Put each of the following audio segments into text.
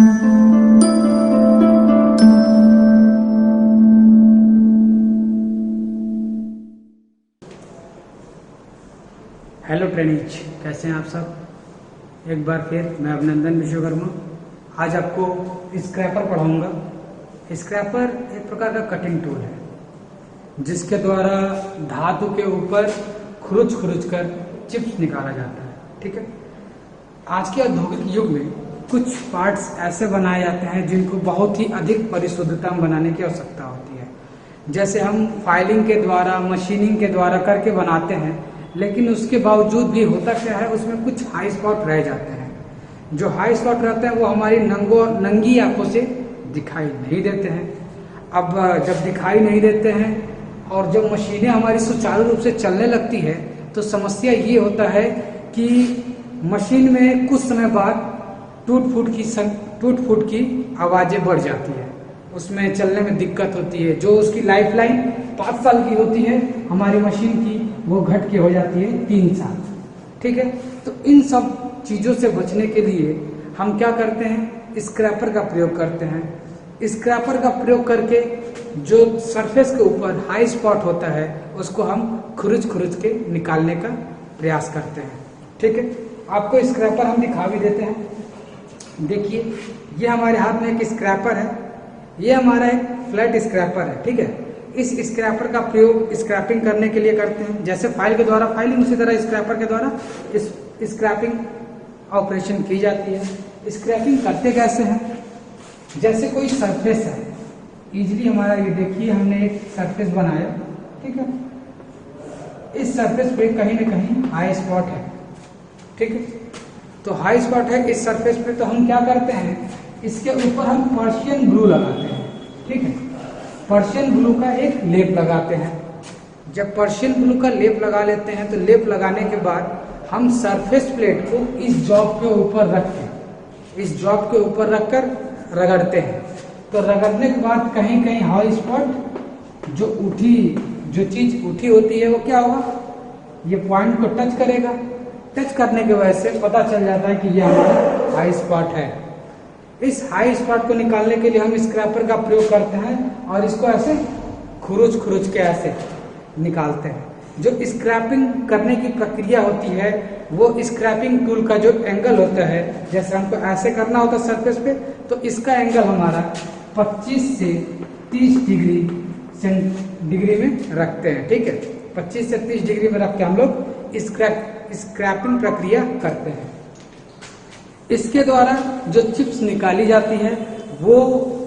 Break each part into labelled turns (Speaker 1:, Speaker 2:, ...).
Speaker 1: Hello trainees, कैसे हैं आप सब। एक बार फिर मैं अभिनंदन विश्वकर्मा आज आपको स्क्रैपर पढ़ाऊंगा। स्क्रैपर एक प्रकार का कटिंग टूल है जिसके द्वारा धातु के ऊपर खुरुच कर चिप्स निकाला जाता है। ठीक है, आज के औद्योगिक युग में कुछ पार्ट्स ऐसे बनाए जाते हैं जिनको बहुत ही अधिक परिशुद्धता में बनाने की आवश्यकता होती है। जैसे हम फाइलिंग के द्वारा, मशीनिंग के द्वारा करके बनाते हैं, लेकिन उसके बावजूद भी होता क्या है, उसमें कुछ हाई स्पॉट रह जाते हैं। जो हाई स्पॉट रहते हैं वो हमारी नंगी आंखों से दिखाई नहीं देते हैं। अब जब दिखाई नहीं देते हैं और जब मशीनें हमारी सुचारू रूप से चलने लगती है तो समस्या ये होता है कि मशीन में कुछ समय बाद टूट फूट की आवाज़ें बढ़ जाती है, उसमें चलने में दिक्कत होती है। जो उसकी लाइफ लाइन 5 साल की होती है हमारी मशीन की, वो घट के हो जाती है 3 साल। ठीक है, तो इन सब चीज़ों से बचने के लिए हम क्या करते हैं, स्क्रैपर का प्रयोग करते हैं। स्क्रैपर का प्रयोग करके जो सरफेस के ऊपर हाई स्पॉट होता है उसको हम खुरुच के निकालने का प्रयास करते हैं। ठीक है, आपको स्क्रैपर हम दिखा भी देते हैं। देखिए, ये हमारे हाथ में एक स्क्रैपर है, ये हमारा एक फ्लैट स्क्रैपर है। ठीक है, इस स्क्रैपर का प्रयोग स्क्रैपिंग करने के लिए करते हैं। जैसे फाइल के द्वारा फाइलिंग, उसी तरह स्क्रैपर के द्वारा इस स्क्रैपिंग ऑपरेशन की जाती है। स्क्रैपिंग करते कैसे हैं, जैसे कोई सरफेस है, इजीली हमारा ये देखिए हमने एक सरफेस बनाया। ठीक है, इस सरफेस पे कहीं ना कहीं हाई स्पॉट है। ठीक है, तो हाई स्पॉट है इस सरफेस पे, तो हम क्या करते हैं, इसके ऊपर हम पर्शियन ब्लू लगाते हैं। ठीक है, पर्शियन ब्लू का एक लेप लगाते हैं। जब पर्शियन ब्लू का लेप लगा लेते हैं तो लेप लगाने के बाद हम सरफेस प्लेट को इस जॉब के ऊपर रखकर रगड़ते हैं। तो रगड़ने के बाद कहीं कहीं हाई स्पॉट जो चीज उठी होती है वो क्या होगा, ये पॉइंट को टच करेगा। टच करने की वजह से पता चल जाता है कि ये हमारा हाई स्पॉट है। इस हाई स्पॉट को निकालने के लिए हम स्क्रैपर का प्रयोग करते हैं और इसको ऐसे खुरुच के ऐसे निकालते हैं। जो स्क्रैपिंग करने की प्रक्रिया होती है वो स्क्रैपिंग टूल का जो एंगल होता है, जैसे हमको ऐसे करना होता है सरफेस पे, तो इसका एंगल हमारा 25 से 30 डिग्री में रखते हैं। ठीक है, 25 से 30 डिग्री में रख के हम लोग स्क्रैपिंग प्रक्रिया करते हैं। इसके द्वारा जो चिप्स निकाली जाती है वो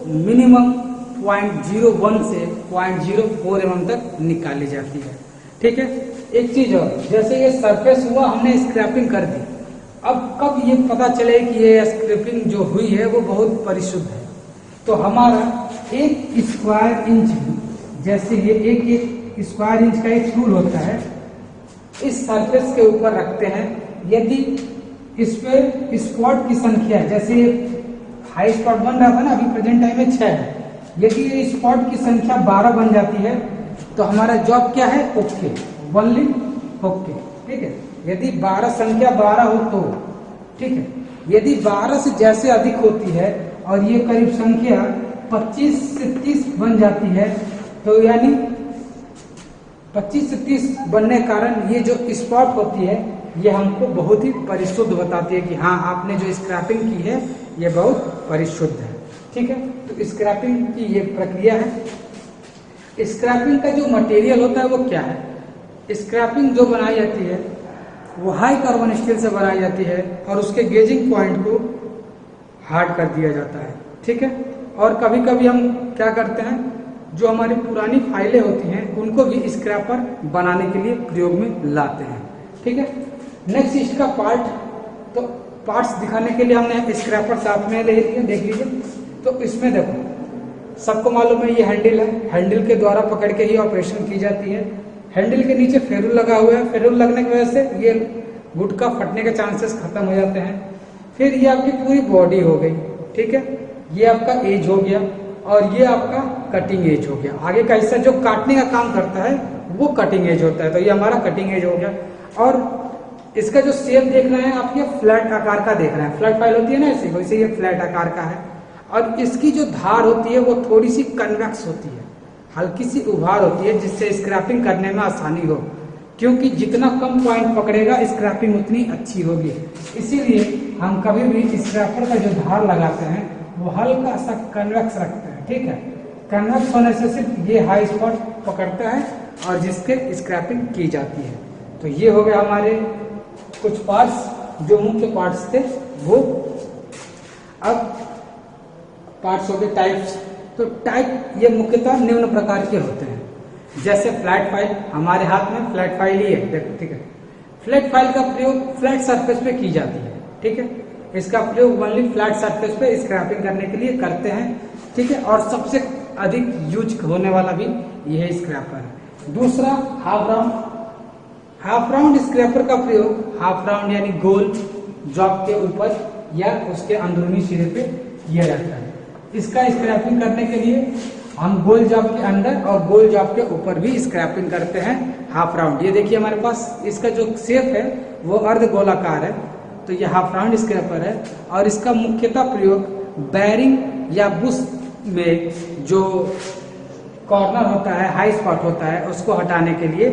Speaker 1: मिनिमम 0.01 से 0.04 mm तक निकाली जाती है। ठीक है, एक चीज और, जैसे ये सरफेस हुआ, हमने स्क्रैपिंग कर दी, अब कब ये पता चले कि ये स्क्रैपिंग जो हुई है वो बहुत परिशुद्ध है, तो हमारा 1 स्क्वायर इंच, जैसे ये एक स्क्वायर इंच का एक टूल होता है, इस सरफेस के ऊपर रखते हैं। यदि इस पे स्पॉट की संख्या, जैसे हाई स्पॉट बन रहा था ना, अभी प्रेजेंट टाइम में 6 है, यदि ये स्पॉट की संख्या 12 बन जाती है तो हमारा जॉब क्या है, ओके, ओनली ओके। ठीक है, यदि 12 संख्या 12 हो तो ठीक है, यदि 12 से जैसे अधिक होती है और ये करीब संख्या 25 से 30 बन जाती है, तो यानी 25 से 30 बनने के कारण ये जो स्पॉट होती है ये हमको बहुत ही परिशुद्ध बताती है कि हाँ, आपने जो स्क्रैपिंग की है ये बहुत परिशुद्ध है। ठीक है, तो स्क्रैपिंग की ये प्रक्रिया है। स्क्रैपिंग का जो मटेरियल होता है वो क्या है, स्क्रैपिंग जो बनाई जाती है वो हाई कार्बन स्टील से बनाई जाती है और उसके गेजिंग पॉइंट को हार्ड कर दिया जाता है। ठीक है, और कभी कभी हम क्या करते हैं, जो हमारी पुरानी फाइलें होती हैं उनको भी स्क्रैपर बनाने के लिए प्रयोग में लाते हैं। ठीक है, नेक्स्ट इसका तो पार्ट्स दिखाने के लिए हमने स्क्रैपर साथ में ले लिए, देख लीजिए। तो इसमें देखो, सबको मालूम है ये हैंडल है, हैंडल के द्वारा पकड़ के ही ऑपरेशन की जाती है। हैंडल के नीचे फेरूल लगा हुआ है, फेरूल लगने की वजह से ये गुटका फटने के चांसेस खत्म हो जाते हैं। फिर ये आपकी पूरी बॉडी हो गई। ठीक है, ये आपका एज हो गया और ये आपका कटिंग एज हो गया। आगे का हिस्सा जो काटने का काम करता है वो कटिंग एज होता है, तो ये हमारा कटिंग एज हो गया। और इसका जो शेप देख रहे हैं आप, ये फ्लैट आकार का देख रहे हैं, फ्लैट फाइल होती है ना ऐसे, वैसे ये फ्लैट आकार का है। और इसकी जो धार होती है वो थोड़ी सी कन्वेक्स होती है, हल्की सी उभार होती है, जिससे स्क्रैपिंग करने में आसानी हो, क्योंकि जितना कम पॉइंट पकड़ेगा स्क्रैपिंग उतनी अच्छी होगी। इसीलिए हम कभी भी स्क्रैपर का जो धार लगाते हैं वो हल्का सा कन्वेक्स रखते हैं, ठीक है। कन्वेक्स होने से सिर्फ ये हाई स्पॉट पकड़ता है और जिसके स्क्रैपिंग की जाती है। तो ये हो गया हमारे कुछ पार्ट्स जो मुख्य पार्ट्स थे वो। अब पार्ट्स हो गए टाइप्स। तो टाइप ये मुख्यतः निम्न प्रकार के होते हैं, जैसे फ्लैट फाइल, हमारे हाथ में फ्लैट फाइल ही है, ठीक है। फ्लैट फाइल का प्रयोग फ्लैट सरफेस पे की जाती है, ठीक है। इसका प्रयोग ओनली फ्लैट सरफेस पे स्क्रैपिंग करने के लिए करते हैं, ठीक है। और सबसे अधिक यूज होने वाला भी यह स्क्रैपर है। दूसरा half round. Half round scraper का प्रयोग हाफ राउंड यानी गोल जॉब के ऊपर या उसके अंदरूनी सिरे पे किया जाता है। इसका स्क्रैपिंग करने के लिए हम गोल जॉब के अंदर और गोल जॉब के ऊपर भी स्क्रैपिंग करते हैं हाफ राउंड। ये देखिए हमारे पास इसका जो शेप है वो अर्ध गोलाकार है, तो ये हाफ राउंड स्क्रैपर है। और इसका मुख्यतः प्रयोग बैरिंग या बुश में जो कॉर्नर होता है, हाई स्पॉट होता है, उसको हटाने के लिए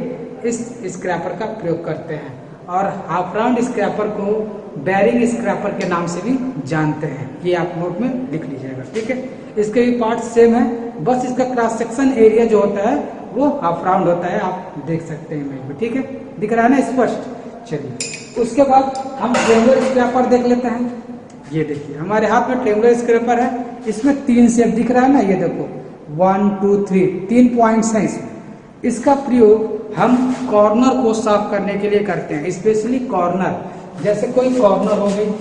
Speaker 1: इस स्क्रैपर का प्रयोग करते हैं। और हाफ राउंड स्क्रैपर को बैरिंग स्क्रैपर के नाम से भी जानते हैं, ये आप नोट में लिख लीजिएगा, ठीक है। इसके भी पार्ट सेम है, बस इसका क्रॉस सेक्शन एरिया जो होता है वो हाफ राउंड होता है, आप देख सकते हैं इमेज में, ठीक है। दिख रहा है ना स्पष्ट। चलिए उसके बाद हम ट्रेंगुलर स्क्रैपर देख लेते हैं। ये देखिए हमारे हाथ में ट्रेंगुलर स्क्रैपर है, इसमें 3 शेप दिख रहा है ना, ये देखो 1 2 3 3 पॉइंट्स हैं इसमें। इसका प्रयोग हम कॉर्नर को साफ करने के लिए करते हैं, स्पेशली कॉर्नर, जैसे कोई कॉर्नर हो गई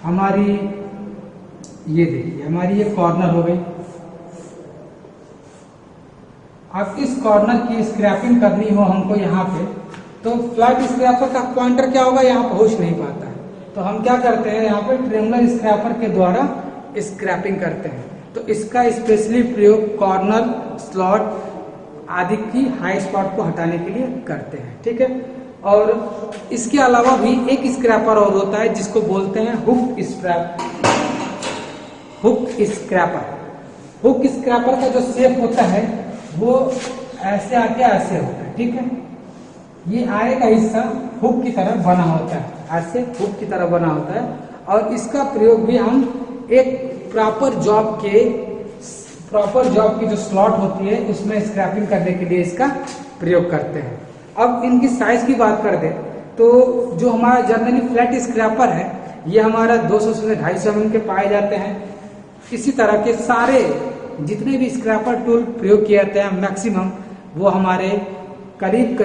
Speaker 1: हमारी, ये देखिए हमारी ये कॉर्नर हो गई। अब इस कॉर्नर की स्क्रैपिंग करनी हो हमको यहाँ पे, तो फ्लैट स्क्रैपर का पॉइंटर क्या होगा, यहाँ पहुंच नहीं पाता है, तो हम क्या करते हैं यहाँ पे ट्रेंगुलर स्क्रैपर के द्वारा स्क्रैपिंग करते हैं। तो इसका स्पेशली प्रयोग कॉर्नर, स्लॉट आदि की हाई स्पॉट को हटाने के लिए करते हैं, ठीक है। और इसके अलावा भी एक स्क्रैपर और होता है जिसको बोलते हैं हुक स्क्रैपर। हुक स्क्रैपर का जो शेप होता है वो ऐसे आके ऐसे होता है, ठीक है। ये आगे का हिस्सा हुक की तरह बना होता है, ऐसे हुक की तरह बना होता है। और इसका प्रयोग भी हम एक प्रॉपर जॉब की जो स्लॉट होती है उसमें स्क्रैपिंग करने के लिए इसका प्रयोग करते हैं। अब इनकी साइज की बात कर दे तो जो हमारा जनरली फ्लैट स्क्रैपर है ये हमारा 200 से 250 mm के पाए जाते हैं। इसी तरह के सारे जितने भी स्क्रैपर टूल प्रयोग किए जाते हैं मैक्सिमम वो हमारे करीब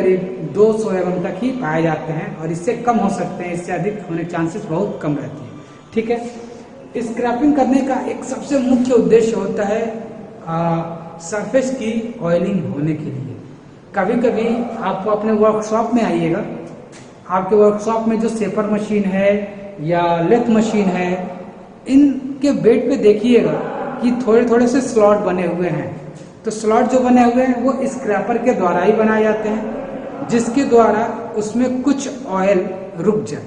Speaker 1: 200 mm तक ही पाए जाते हैं, और इससे कम हो सकते हैं, इससे अधिक होने के चांसेस बहुत कम रहती है, ठीक है। स्क्रैपिंग करने का एक सबसे मुख्य उद्देश्य होता है सरफेस की ऑयलिंग होने के लिए। कभी कभी आप अपने वर्कशॉप में आइएगा, आपके वर्कशॉप में जो शेपर मशीन है या लेथ मशीन है, इनके बेड पे देखिएगा कि थोड़े थोड़े से स्लॉट बने हुए हैं। तो स्लॉट जो बने हुए हैं वो स्क्रैपर के द्वारा ही बनाए जाते हैं, जिसके द्वारा उसमें कुछ ऑयल रुक जाए।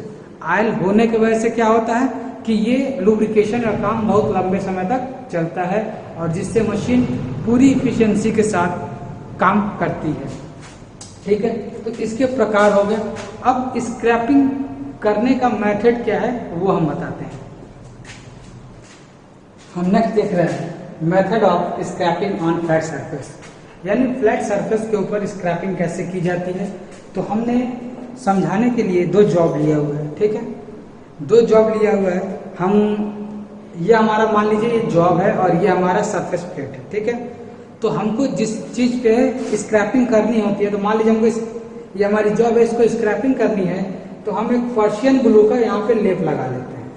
Speaker 1: ऑयल होने की वजह से क्या होता है कि ये लुब्रिकेशन का काम बहुत लंबे समय तक चलता है, और जिससे मशीन पूरी इफिशिएंसी के साथ काम करती है, ठीक है। तो इसके प्रकार हो गए। अब स्क्रैपिंग करने का मेथड क्या है वो हम बताते हैं। हम नेक्स्ट देख रहे हैं method of scraping on flat surface, यानी फ्लैट सरफेस के ऊपर स्क्रैपिंग कैसे की जाती है। तो हमने समझाने के लिए 2 जॉब लिया हुआ है, ठीक है। 2 जॉब लिया हुआ है हम, ये हमारा मान लीजिए ये जॉब है और ये हमारा सरफेस प्लेट है, ठीक है। तो हमको जिस चीज पे स्क्रैपिंग करनी होती है, तो मान लीजिए हमको ये हमारी जॉब है, इसको स्क्रैपिंग करनी है, तो हम एक पर्शियन ग्लू का यहाँ पे लेप लगा लेते हैं,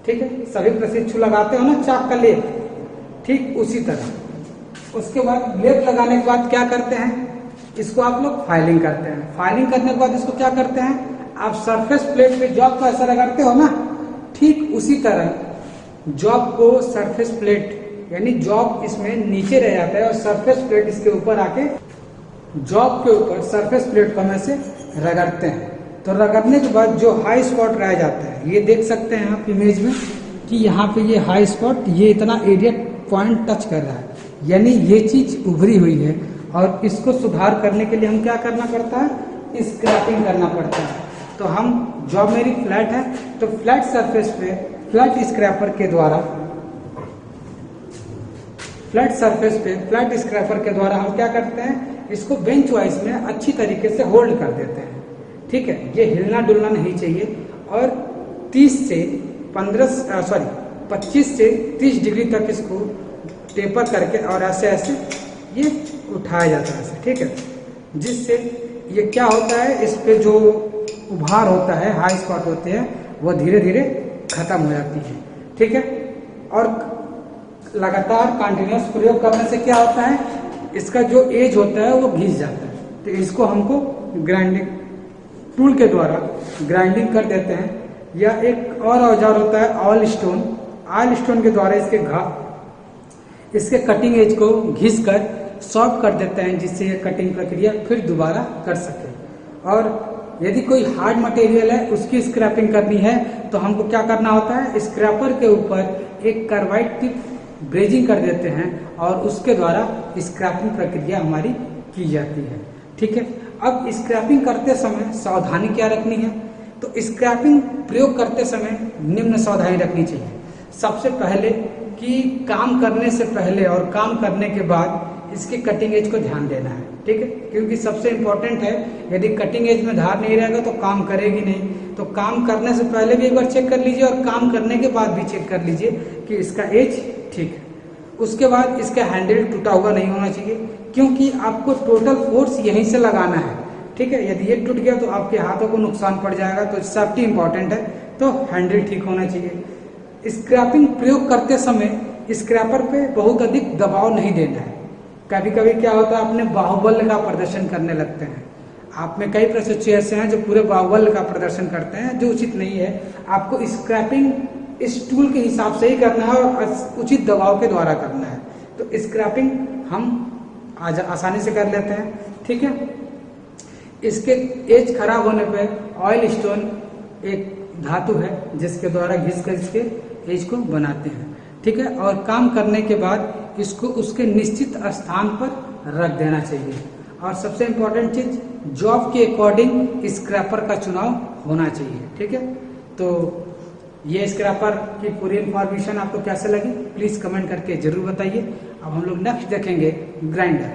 Speaker 1: ठीक है। सभी प्रशिक्षु लगाते हो ना चाक का लेप, ठीक उसी तरह। उसके बाद लेप लगाने के बाद क्या करते हैं, इसको आप लोग फाइलिंग करते हैं। फाइलिंग करने के बाद इसको क्या करते हैं, आप सरफेस प्लेट पे जॉब को ऐसा रगड़ते हो ना, ठीक उसी तरह जॉब को सरफेस प्लेट, यानी जॉब इसमें नीचे रह जाता है और सरफेस प्लेट इसके ऊपर आके जॉब के ऊपर सरफेस प्लेट को हम ऐसे रगड़ते हैं। तो तो रगड़ने के बाद जो हाई स्पॉट रह जाता है, ये देख सकते हैं आप इमेज में कि यहाँ पे ये हाई स्पॉट, ये इतना एरिया पॉइंट टच कर रहा है, यानी ये चीज उभरी हुई है। और इसको सुधार करने के लिए हम क्या करना पड़ता है, स्क्रैपिंग करना पड़ता है। तो हम जॉब मेरी फ्लैट है, तो फ्लैट सरफेस पे फ्लैट स्क्रैपर के द्वारा हम क्या करते हैं, इसको बेंच वाइज में अच्छी तरीके से होल्ड कर देते हैं। ठीक है, ये हिलना डुलना नहीं चाहिए। और 25 से 30 डिग्री तक इसको टेपर करके और ऐसे ऐसे ये उठाया जाता है ऐसे। ठीक है, जिससे ये क्या होता है, इस पे जो उभार होता है, हाई स्पॉट होते हैं, वो धीरे धीरे खत्म हो जाती है। ठीक है, और लगातार कंटिन्यूस प्रयोग करने से क्या होता है, इसका जो एज होता है वो घिस जाता है। तो इसको हमको ग्राइंडिंग टूल के द्वारा ग्राइंडिंग कर देते हैं। या एक और औजार होता है ऑयल स्टोन के द्वारा इसके कटिंग एज को घिस कर सॉफ्ट कर देते हैं, जिससे ये कटिंग प्रक्रिया फिर दोबारा कर सके। और यदि कोई हार्ड मटेरियल है, उसकी स्क्रैपिंग करनी है, तो हमको क्या करना होता है, स्क्रैपर के ऊपर एक कार्बाइड टिप ब्रेजिंग कर देते हैं और उसके द्वारा स्क्रैपिंग प्रक्रिया हमारी की जाती है। ठीक है, अब स्क्रैपिंग करते समय सावधानी क्या रखनी है, तो स्क्रैपिंग प्रयोग करते समय निम्न सावधानी रखनी चाहिए। सबसे पहले कि काम करने से पहले और काम करने के बाद इसके कटिंग एज को ध्यान देना है। ठीक है, क्योंकि सबसे इम्पोर्टेंट है, यदि कटिंग एज में धार नहीं रहेगा तो काम करेगी नहीं। तो काम करने से पहले भी एक बार चेक कर लीजिए और काम करने के बाद भी चेक कर लीजिए कि इसका एज ठीक है। उसके बाद इसका हैंडल टूटा हुआ नहीं होना चाहिए, क्योंकि आपको टोटल फोर्स यहीं से लगाना है। ठीक है, यदि ये टूट गया तो आपके हाथों को नुकसान पड़ जाएगा। तो सेफ्टी इंपॉर्टेंट है, तो हैंडल ठीक होना चाहिए। स्क्रैपिंग प्रयोग करते समय स्क्रैपर पे बहुत अधिक दबाव नहीं देना है। कभी कभी क्या होता है, अपने बाहुबल का प्रदर्शन करने लगते हैं। आप में कई प्रशिक्षु ऐसे हैं जो पूरे बाहुबल का प्रदर्शन करते हैं, जो उचित नहीं है। आपको स्क्रैपिंग इस टूल के हिसाब से ही करना है और उचित दबाव के द्वारा करना है। तो स्क्रैपिंग हम आसानी से कर लेते हैं। ठीक है, इसके एज खराब होने पे ऑयल स्टोन एक धातु है जिसके द्वारा घिस कर इसके एज को बनाते हैं। ठीक है, और काम करने के बाद इसको उसके निश्चित स्थान पर रख देना चाहिए। और सबसे इम्पोर्टेंट चीज, जॉब के अकॉर्डिंग स्क्रैपर का चुनाव होना चाहिए। ठीक है, तो ये स्क्रैपर की पूरी इंफॉर्मेशन आपको कैसे लगी, प्लीज कमेंट करके जरूर बताइए। अब हम लोग नेक्स्ट देखेंगे ग्राइंडर।